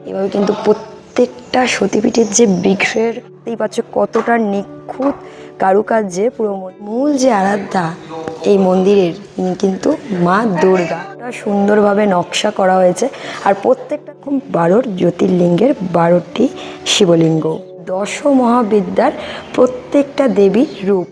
এভাবে কিন্তু প্রত্যেকটা সতীপীঠের যে বিগ্রহের দেখতেই পাচ্ছ কতটা নিখুঁত কারুকার্যে পুরো মূল যে আরাধ্যা এই মন্দিরের কিন্তু মা দুর্গা সুন্দরভাবে নকশা করা হয়েছে। আর প্রত্যেকটা 12 জ্যোতির্লিঙ্গের 12টি শিবলিঙ্গ, দশ মহাবিদ্যার প্রত্যেকটা দেবীর রূপ।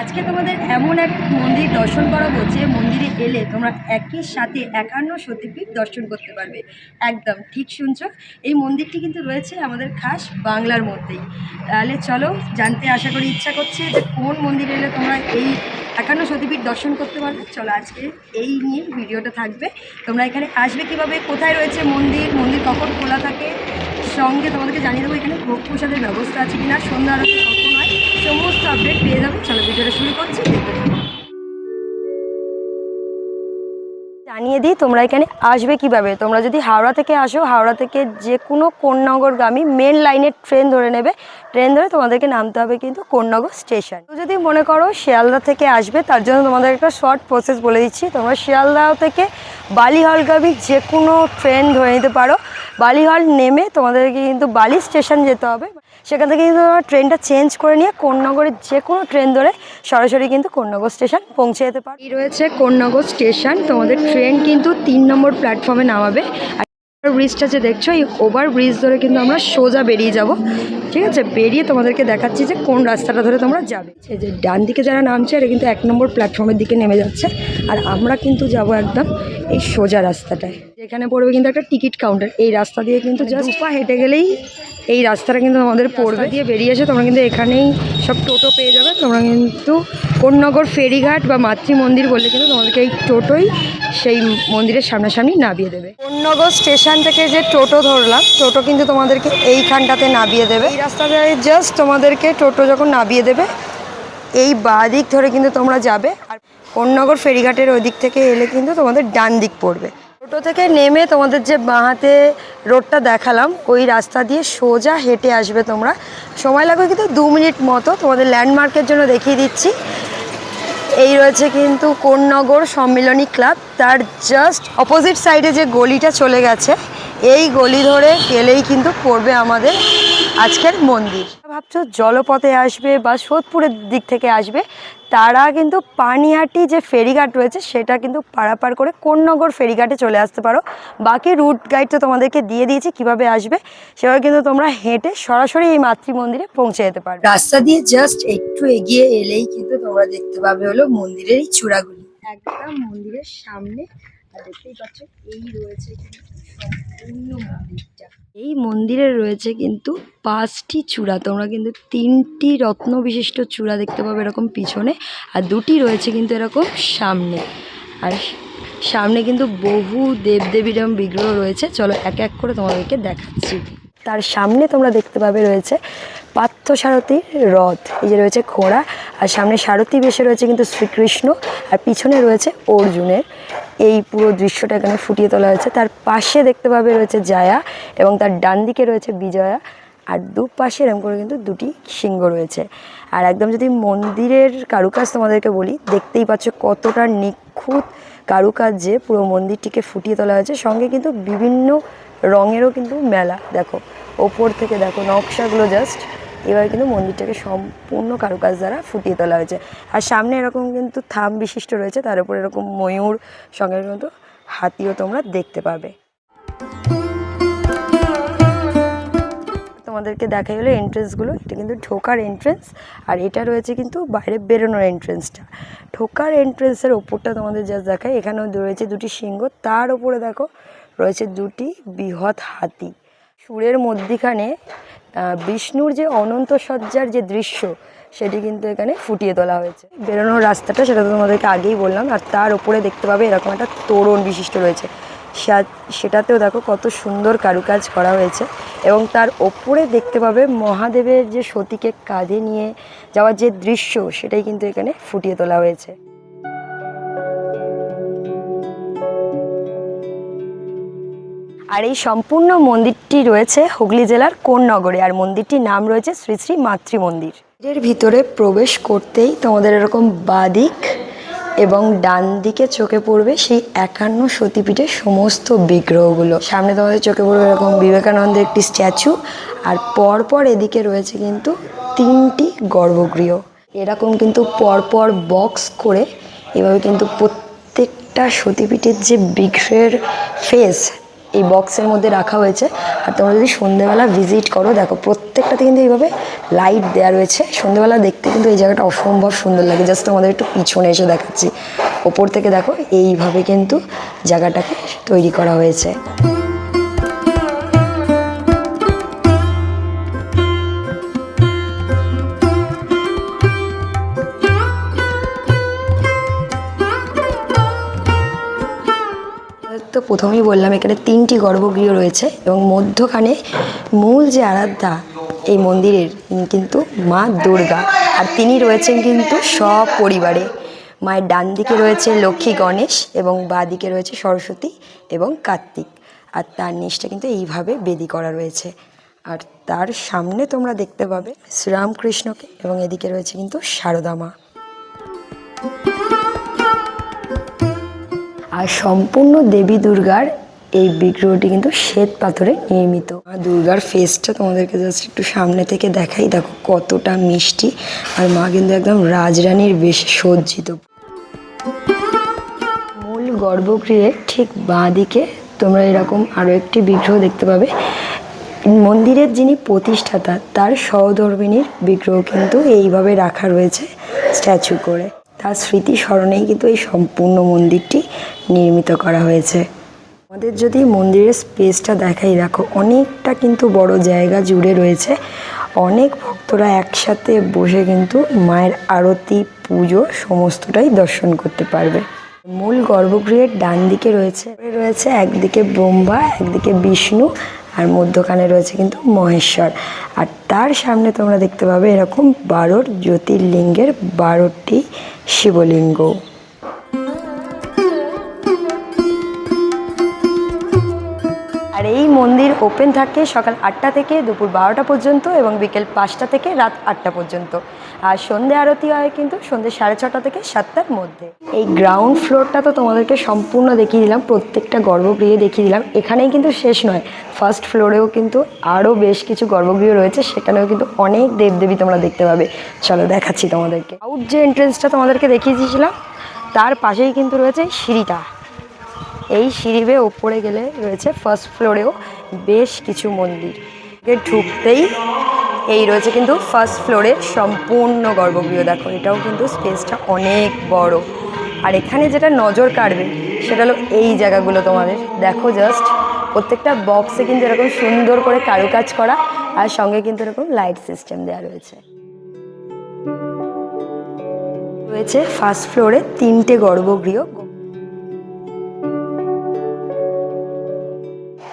আজকে তোমাদের এমন এক মন্দির দর্শন করাবো যে মন্দিরে এলে তোমরা একই সাথে 51 সতীপীঠ দর্শন করতে পারবে। একদম ঠিক শুনছো, এই মন্দিরটি কিন্তু রয়েছে আমাদের খাস বাংলার মধ্যেই। তাহলে চলো জানতে আশা করি ইচ্ছা করছে যে কোন মন্দিরে এলে তোমরা এই 51 সতীপীঠ দর্শন করতে পারবে। চলো আজকে এই নিয়ে ভিডিওটা থাকবে। তোমরা এখানে আসবে কিভাবে, কোথায় রয়েছে মন্দির, মন্দির কখন খোলা থাকে, সঙ্গে তোমাদেরকে জানিয়ে দেবো এখানে ভোগ প্রসাদের ব্যবস্থা আছে কিনা, সন্ধ্যা আরতি কখন হয়, সমস্ত আপডেট পেয়ে যাবে। চলো ভিডিওটা শুরু করছি, দেখতে থাকো। জানিয়ে দিই তোমরা এখানে আসবে কিভাবে। তোমরা যদি হাওড়া থেকে আসো, হাওড়া থেকে যে কোনো কোন্নগরগামী মেন লাইনের ট্রেন ধরে নেবে। ট্রেন ধরে তোমাদেরকে নামতে হবে কিন্তু কোন্নগর স্টেশন। তো যদি মনে করো শিয়ালদা থেকে আসবে, তার জন্য তোমাদের একটা শর্ট প্রসেস বলে দিচ্ছি। তোমরা শিয়ালদা থেকে বালিহলগামী যে কোনো ট্রেন ধরে নিতে পারো। বালিহল নেমে তোমাদেরকে কিন্তু বালি স্টেশন যেতে হবে। সেখান থেকে কিন্তু তোমরা ট্রেনটা চেঞ্জ করে নিয়ে কোন্নগরের যে কোনো ট্রেন ধরে সরাসরি কিন্তু কোন্নগর স্টেশন পৌঁছে যেতে পারো। এই রয়েছে কোন্নগর স্টেশন। তোমাদের ট্রেন কিন্তু 3 নম্বর প্ল্যাটফর্মে নামাবে। আর ব্রিজটা যে দেখছো, এই ওভার ব্রিজ ধরে কিন্তু আমরা সোজা বেরিয়ে যাব। ঠিক আছে, বেরিয়ে তোমাদেরকে দেখাচ্ছি যে কোন রাস্তাটা ধরে তোমরা যাবে। এই যে ডান দিকে যারা নামছে এরা কিন্তু 1 নম্বর প্ল্যাটফর্মের দিকে নেমে যাচ্ছে। আর আমরা কিন্তু যাব একদম এই সোজা রাস্তাটায়, যেখানে পড়বে কিন্তু একটা টিকিট কাউন্টার। এই রাস্তা দিয়ে কিন্তু জাস্ট পা হেঁটে গেলেই এই রাস্তাটা কিন্তু আমাদের পড়বে। দিয়ে বেরিয়ে এসে তোমরা কিন্তু এখানেই সব টোটো পেয়ে যাবে। তোমরা কিন্তু কোন্নগর ফেরিঘাট বা মাতৃ মন্দির বললে কিন্তু তোমাদেরকে এই টোটোই সেই মন্দিরের সামনাসামনি নামিয়ে দেবে। কোন্নগর স্টেশন থেকে যে টোটো ধরলাম, টোটো কিন্তু তোমাদেরকে এইখানটাতে নামিয়ে দেবে। এই রাস্তাতে জাস্ট তোমাদেরকে টোটো যখন নামিয়ে দেবে, এই বাঁ দিক ধরে কিন্তু তোমরা যাবে। আর কোন্নগর ফেরিঘাটের ওই দিক থেকে এলে কিন্তু তোমাদের ডান দিক পড়বে। টোটো থেকে নেমে তোমাদের যে বাঁ হাতে রোডটা দেখালাম, ওই রাস্তা দিয়ে সোজা হেঁটে আসবে তোমরা। সময় লাগবে কিন্তু 2 মিনিট মতো। তোমাদের ল্যান্ডমার্কের জন্য দেখিয়ে দিচ্ছি। এই রয়েছে কিন্তু কোন্নগর সম্মিলনী ক্লাব, তার জাস্ট অপোজিট সাইডে যে গলিটা চলে গেছে, এই গলি ধরে গেলেই কিন্তু পড়বে আমাদের আজকের মন্দির। ভাবছো জলপথে আসবে বা সোদপুরের দিক থেকে আসবে, তারা কিন্তু পানিহাটি যে ফেরিঘাট রয়েছে সেটা কিন্তু পারাপার করে কোন্নগর ফেরিঘাটে চলে আসতে পারো। বাকি রুট গাইড তো তোমাদেরকে দিয়ে দিয়েছি কিভাবে আসবে, সেভাবে কিন্তু তোমরা হেঁটে সরাসরি এই মাতৃ মন্দিরে পৌঁছে যেতে পারো। রাস্তা দিয়ে জাস্ট একটু এগিয়ে এলেই কিন্তু তোমরা দেখতে পাবে হলো মন্দিরের এই চূড়াগুলি, একদম মন্দিরের সামনে। আর দেখতেই পাচ্ছ এই রয়েছে কিন্তু সম্পূর্ণ মন্দিরটা। এই মন্দিরে রয়েছে কিন্তু 5টি চূড়া। তোমরা কিন্তু 3টি রত্ন বিশিষ্ট চূড়া দেখতে পাবে এরকম পিছনে, আর 2টি রয়েছে কিন্তু এরকম সামনে। আর সামনে কিন্তু বহু দেবদেবীর বিগ্রহ রয়েছে। চলো এক এক করে তোমাদেরকে দেখাচ্ছি। তার সামনে তোমরা দেখতে পাবে রয়েছে পার্থসারথীর রথ। এই যে রয়েছে ঘোড়া, আর সামনে সারথী বেশে রয়েছে কিন্তু শ্রীকৃষ্ণ, আর পিছনে রয়েছে অর্জুনের। এই পুরো দৃশ্যটা এখানে ফুটিয়ে তোলা হয়েছে। তার পাশে দেখতে পাবে রয়েছে জায়া, এবং তার ডান দিকে রয়েছে বিজয়া। আর দুপাশে এরকম করে কিন্তু 2টি সিংহ রয়েছে। আর একদম যদি মন্দিরের কারুকাজ তোমাদেরকে বলি, দেখতেই পাচ্ছ কতটা নিখুঁত কারুকার্যে পুরো মন্দিরটিকে ফুটিয়ে তোলা হয়েছে। সঙ্গে কিন্তু বিভিন্ন রঙেরও কিন্তু মেলা। দেখো ওপর থেকে দেখো নকশাগুলো জাস্ট। এবার কিন্তু মন্দিরটাকে সম্পূর্ণ কারুকাজ দ্বারা ফুটিয়ে তোলা হয়েছে। আর সামনে এরকম কিন্তু থাম বিশিষ্ট রয়েছে, তার উপর এরকম ময়ূর, সঙ্গে কিন্তু হাতিও তোমরা দেখতে পাবে। তোমাদেরকে দেখাই হলো এন্ট্রেন্সগুলো। এটা কিন্তু ঢোকার এন্ট্রেন্স, আর এটা রয়েছে কিন্তু বাইরে বেরোনোর এন্ট্রেন্সটা। ঢোকার এন্ট্রেন্সের ওপরটা তোমাদের জাস্ট দেখায়। এখানেও রয়েছে 2টি সিংহ, তার ওপরে দেখো রয়েছে 2টি বৃহৎ হাতি। সুরের মধ্যিখানে বিষ্ণুর যে অনন্ত সজ্জার যে দৃশ্য, সেটি কিন্তু এখানে ফুটিয়ে তোলা হয়েছে। বেরোনোর রাস্তাটা সেটা তো তোমাদেরকে আগেই বললাম। আর তার ওপরে দেখতে পাবে এরকম একটা তোরণ বিশিষ্ট রয়েছে, সেটাতেও দেখো কত সুন্দর কারুকাজ করা হয়েছে। এবং তার ওপরে দেখতে পাবে মহাদেবের যে সতীকে কাঁধে নিয়ে যাওয়ার যে দৃশ্য, সেটাই কিন্তু এখানে ফুটিয়ে তোলা হয়েছে। আর এই সম্পূর্ণ মন্দিরটি রয়েছে হুগলি জেলার কোন্নগরে, আর মন্দিরটির নাম রয়েছে শ্রী শ্রী মাতৃ মন্দির। এর ভিতরে প্রবেশ করতেই তোমাদের এরকম বাদিক এবং ডান দিকে চোখে পড়বে সেই 51 সতীপীঠের সমস্ত বিগ্রহগুলো। সামনে তোমাদের চোখে পড়বে এরকম বিবেকানন্দের একটি স্ট্যাচু, আর পরপর এদিকে রয়েছে কিন্তু 3টি গর্ভগৃহ। এরকম কিন্তু পরপর বক্স করে এভাবে কিন্তু প্রত্যেকটা সতীপীঠের যে বিগ্রহের ফেস এই বক্সের মধ্যে রাখা হয়েছে। আর তোমরা যদি সন্ধ্যেবেলা ভিজিট করো, দেখো প্রত্যেকটাতে কিন্তু এইভাবে লাইট দেওয়া রয়েছে। সন্ধ্যেবেলা দেখতে কিন্তু এই জায়গাটা অসম্ভব সুন্দর লাগে। জাস্ট তোমাদের একটু পিছনে এসে দেখাচ্ছি, ওপর থেকে দেখো এইভাবে কিন্তু জায়গাটাকে তৈরি করা হয়েছে। তো প্রথমেই বললাম এখানে 3টি গর্ভগৃহ রয়েছে এবং মধ্যখানে মূল যে আরাধ্যা এই মন্দিরের কিন্তু মা দুর্গা, আর তিনি রয়েছেন কিন্তু সপরিবারে। মায়ের ডান দিকে রয়েছে লক্ষ্মী গণেশ এবং বাঁ দিকে রয়েছে সরস্বতী এবং কার্তিক, আর তার নিচটা কিন্তু এইভাবে বেদি করা রয়েছে। আর তার সামনে তোমরা দেখতে পাবে শ্রীরামকৃষ্ণকে এবং এদিকে রয়েছে কিন্তু শারদা মা। আর সম্পূর্ণ দেবী দুর্গার এই বিগ্রহটি কিন্তু শ্বেত পাথরে নির্মিত। মা দুর্গার ফেসটা তোমাদেরকে জাস্ট একটু সামনে থেকে দেখাই, দেখো কতটা মিষ্টি, আর মা কিন্তু একদম রাজরানীর বেশে সজ্জিত। মূল গর্ভগৃহের ঠিক বাঁ দিকে তোমরা এরকম আরও একটি বিগ্রহ দেখতে পাবে। মন্দিরের যিনি প্রতিষ্ঠাতা তার সহধর্মিণীর বিগ্রহ কিন্তু এইভাবে রাখা রয়েছে স্ট্যাচু করে। তার স্মৃতি স্মরণেই কিন্তু এই সম্পূর্ণ মন্দিরটি নির্মিত করা হয়েছে। আমাদের যদি মন্দিরের স্পেসটা দেখাই, দেখো অনেকটা কিন্তু বড় জায়গা জুড়ে রয়েছে। অনেক ভক্তরা একসাথে বসে কিন্তু মায়ের আরতি পুজো সমস্তটাই দর্শন করতে পারবে। মূল গর্ভগৃহের ডান দিকে রয়েছে একদিকে ব্রহ্মা, একদিকে বিষ্ণু, আর মধ্যখানে রয়েছে কিন্তু মহেশ্বর। আর তার সামনে তোমরা দেখতে পাবে এরকম 12 জ্যোতির্লিঙ্গের 12টি শিবলিঙ্গ। আর এই মন্দির ওপেন থাকে সকাল 8টা থেকে দুপুর 12টা পর্যন্ত এবং বিকেল 5টা থেকে রাত 8টা পর্যন্ত। আর সন্ধ্যে আরতি হয় কিন্তু সন্ধ্যে 6:30 থেকে 7টার মধ্যে। এই গ্রাউন্ড ফ্লোরটা তো তোমাদেরকে সম্পূর্ণ দেখিয়ে দিলাম, প্রত্যেকটা গর্ভগৃহে দেখিয়ে দিলাম। এখানেই কিন্তু শেষ নয়, ফার্স্ট ফ্লোরেও কিন্তু আরও বেশ কিছু গর্ভগৃহ রয়েছে, সেখানেও কিন্তু অনেক দেবদেবী তোমরা দেখতে পাবে। চলো দেখাচ্ছি তোমাদেরকে। আউট যে এন্ট্রেন্সটা তোমাদেরকে দেখিয়ে দিয়েছিলাম তার পাশেই কিন্তু রয়েছে সিঁড়িটা। এই সিঁড়ি বেয়ে ওপরে গেলে রয়েছে ফার্স্ট ফ্লোরেও বেশ কিছু মন্দির। ঢুকতেই এই রয়েছে কিন্তু ফার্স্ট ফ্লোরের সম্পূর্ণ গর্ভগৃহ। দেখো এটাও কিন্তু স্পেসটা অনেক বড়। আর এখানে যেটা নজর কাড়বে সেটা হলো এই জায়গাগুলো। তোমাদের দেখো জাস্ট প্রত্যেকটা বক্সে কিন্তু এরকম সুন্দর করে কারুকাজ করা, আর সঙ্গে কিন্তু এরকম লাইট সিস্টেম দেওয়া রয়েছে ফার্স্ট ফ্লোরে 3টে গর্ভগৃহ।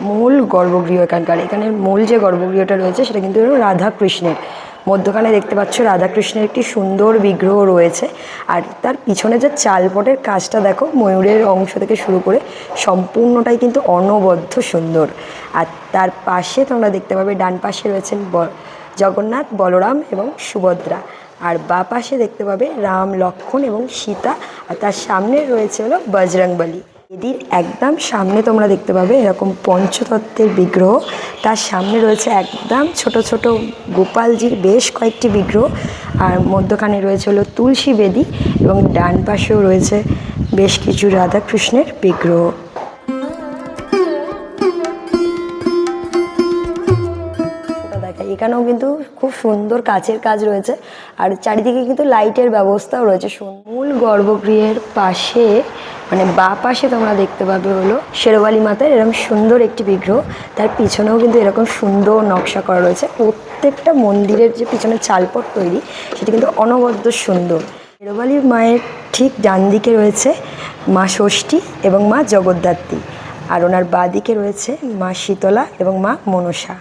মূল গর্ভগৃহ এখানে মূল যে গর্ভগৃহটা রয়েছে সেটা কিন্তু রাধাকৃষ্ণের। মধ্যখানে দেখতে পাচ্ছ রাধাকৃষ্ণের একটি সুন্দর বিগ্রহ রয়েছে, আর তার পিছনে যে চালপটের কাজটা দেখো ময়ূরের অংশ থেকে শুরু করে সম্পূর্ণটাই কিন্তু অনবদ্য সুন্দর। আর তার পাশে তোমরা দেখতে পাবে ডান পাশে রয়েছেন জগন্নাথ, বলরাম এবং সুভদ্রা, আর বাঁ পাশে দেখতে পাবে রাম, লক্ষ্মণ এবং সীতা, আর তার সামনে রয়েছে হলো বজরংবলী। এদের একদম সামনে তোমরা দেখতে পাবে এরকম পঞ্চতত্ত্বের বিগ্রহ। তার সামনে রয়েছে একদম ছোট ছোট গোপালজির বেশ কয়েকটি বিগ্রহ, আর মধ্যখানে রয়েছে হলো তুলসী বেদী এবং ডান পাশেও রয়েছে বেশ কিছু রাধাকৃষ্ণের বিগ্রহ। এখানেও কিন্তু খুব সুন্দর কাচের কাজ রয়েছে, আর চারিদিকে কিন্তু লাইটের ব্যবস্থাও রয়েছে। মূল গর্ভগৃহের পাশে মানে বাঁ পাশে তোমরা দেখতে পাবে হলো শেরওয়ালি মাতার এরকম সুন্দর একটি বিগ্রহ। তার পিছনেও কিন্তু এরকম সুন্দর নকশা করা রয়েছে। প্রত্যেকটা মন্দিরের যে পিছনে চালপট তৈরি সেটা কিন্তু অনবদ্য সুন্দর। শেরওয়ালি মায়ের ঠিক ডান দিকে রয়েছে মা ষষ্ঠী এবং মা জগদ্ধাত্রী, আর ওনার বাঁ দিকে রয়েছে মা শীতলা এবং মা মনসা।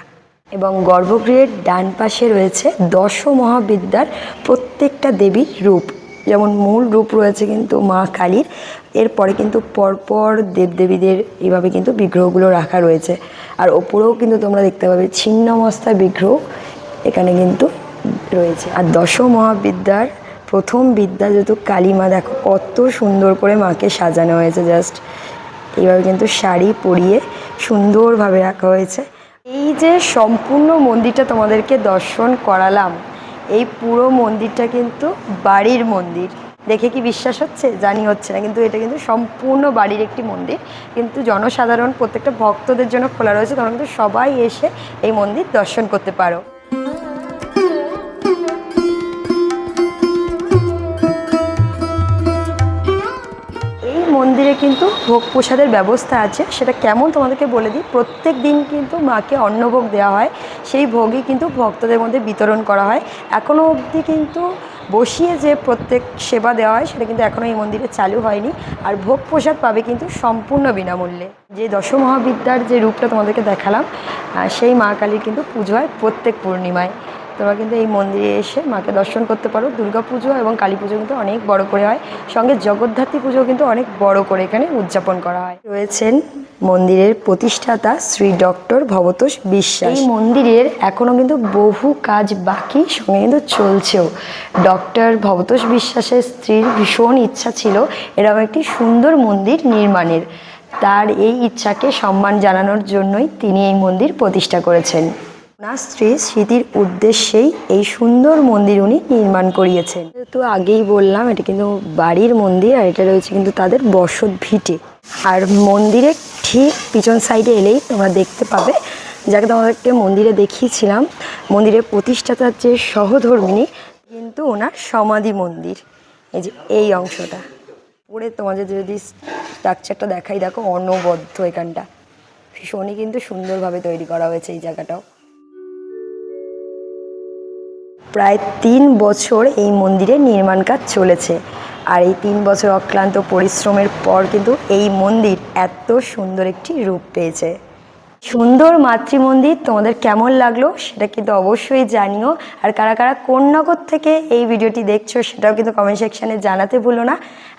এবং গর্ভগৃহের ডান পাশে রয়েছে 10 মহাবিদ্যার প্রত্যেকটা দেবীর রূপ। যেমন মূল রূপ রয়েছে কিন্তু মা কালীর, এরপরে কিন্তু পরপর দেবদেবীদের এইভাবে কিন্তু বিগ্রহগুলো রাখা রয়েছে। আর ওপরেও কিন্তু তোমরা দেখতে পাবে ছিন্নমস্তা বিগ্রহ এখানে কিন্তু রয়েছে। আর 10 মহাবিদ্যার প্রথম বিদ্যা যেহেতু কালী মা, দেখো কত সুন্দর করে মাকে সাজানো হয়েছে। জাস্ট এইভাবে কিন্তু শাড়ি পরিয়ে সুন্দরভাবে রাখা হয়েছে। এই যে সম্পূর্ণ মন্দিরটা তোমাদেরকে দর্শন করালাম, এই পুরো মন্দিরটা কিন্তু বাড়ির মন্দির। দেখে কি বিশ্বাস হচ্ছে? জানি হচ্ছে না, কিন্তু এটা কিন্তু সম্পূর্ণ বাড়ির একটি মন্দির। কিন্তু জনসাধারণ প্রত্যেকটা ভক্তদের জন্য খোলা রয়েছে, তোমরা কিন্তু সবাই এসে এই মন্দির দর্শন করতে পারো। এই মন্দিরে কিন্তু ভোগ প্রসাদের ব্যবস্থা আছে, সেটা কেমন তোমাদেরকে বলে দিই। প্রত্যেক দিন কিন্তু মাকে অন্নভোগ দেওয়া হয়, সেই ভোগই কিন্তু ভক্তদের মধ্যে বিতরণ করা হয়। এখনও অবধি কিন্তু বসিয়ে যে প্রত্যেক সেবা দেওয়া হয় সেটা কিন্তু এখনও এই মন্দিরে চালু হয়নি। আর ভোগ প্রসাদ পাবে কিন্তু সম্পূর্ণ বিনামূল্যে। যে দশমহাবিদ্যার যে রূপটা তোমাদেরকে দেখালাম, সেই মা কালীর কিন্তু পুজো হয় প্রত্যেক পূর্ণিমায়। তোমরা কিন্তু এই মন্দিরে এসে মাকে দর্শন করতে পারো। দুর্গা পুজো এবং কালী পুজো কিন্তু অনেক বড় করে হয়, সঙ্গে জগদ্ধাত্রী পুজো কিন্তু অনেক বড় করে এখানে উদযাপন করা হয়। রয়েছেন মন্দিরের প্রতিষ্ঠাতা শ্রী ডক্টর ভবতোষ বিশ্বাস। এই মন্দিরের এখনও কিন্তু বহু কাজ বাকি, সঙ্গে কিন্তু চলছেও। ডক্টর ভবতোষ বিশ্বাসের স্ত্রীর ভীষণ ইচ্ছা ছিল এরকম একটি সুন্দর মন্দির নির্মাণের। তার এই ইচ্ছাকে সম্মান জানানোর জন্যই তিনি এই মন্দির প্রতিষ্ঠা করেছেন। ওনার স্ত্রী স্মৃতির উদ্দেশ্যেই এই সুন্দর মন্দির উনি নির্মাণ করিয়েছেন। তো আগেই বললাম এটা কিন্তু বাড়ির মন্দির, আর এটা রয়েছে কিন্তু তাদের বসত ভিটে। আর মন্দিরের ঠিক পিছন সাইডে এলেই তোমরা দেখতে পাবে, যাকে তোমাদেরকে মন্দিরে দেখিয়েছিলাম, মন্দিরের প্রতিষ্ঠাতার যে সহধর্মিণী, কিন্তু ওনার সমাধি মন্দির। এই যে এই অংশটা পরে তোমাদের যদি স্ট্রাকচারটা দেখাই, দেখো অনবদ্য এখানটা ভীষণই কিন্তু সুন্দরভাবে তৈরি করা হয়েছে এই জায়গাটাও। প্রায় 3 বছর এই মন্দিরের নির্মাণ কাজ চলেছে, আর এই 3 বছর অক্লান্ত পরিশ্রমের পর কিন্তু এই মন্দির এত সুন্দর একটি রূপ পেয়েছে। সুন্দর মাতৃমন্দির তোমাদের কেমন লাগলো সেটা কিন্তু অবশ্যই জানিও। আর কারা কারা কোন নগর থেকে এই ভিডিওটি দেখছো সেটাও কিন্তু কমেন্ট সেকশানে জানাতে ভুলো না।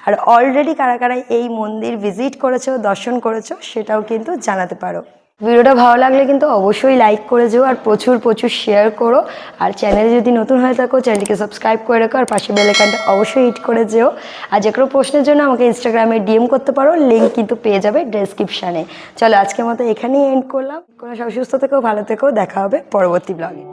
আর অলরেডি কারা কারা এই মন্দির ভিজিট করেছো, দর্শন করেছো, সেটাও কিন্তু জানাতে পারো। ভিডিওটা ভালো লাগলে কিন্তু অবশ্যই লাইক করে যেও, আর প্রচুর প্রচুর শেয়ার করো। আর চ্যানেলে যদি নতুন হয়ে থাকো চ্যানেলটিকে সাবস্ক্রাইব করে রাখো, আর পাশে বেল আইকনটা অবশ্যই হিট করে যেও। আর যে কোনো প্রশ্নের জন্য আমাকে ইনস্টাগ্রামে ডিএম করতে পারো, লিঙ্ক কিন্তু পেয়ে যাবে ডেসক্রিপশানে। চলো আজকের মতো এখানেই এন্ড করলাম। কোনো সুস্থ থেকো, ভালো থেকো, দেখা হবে পরবর্তী ব্লগে।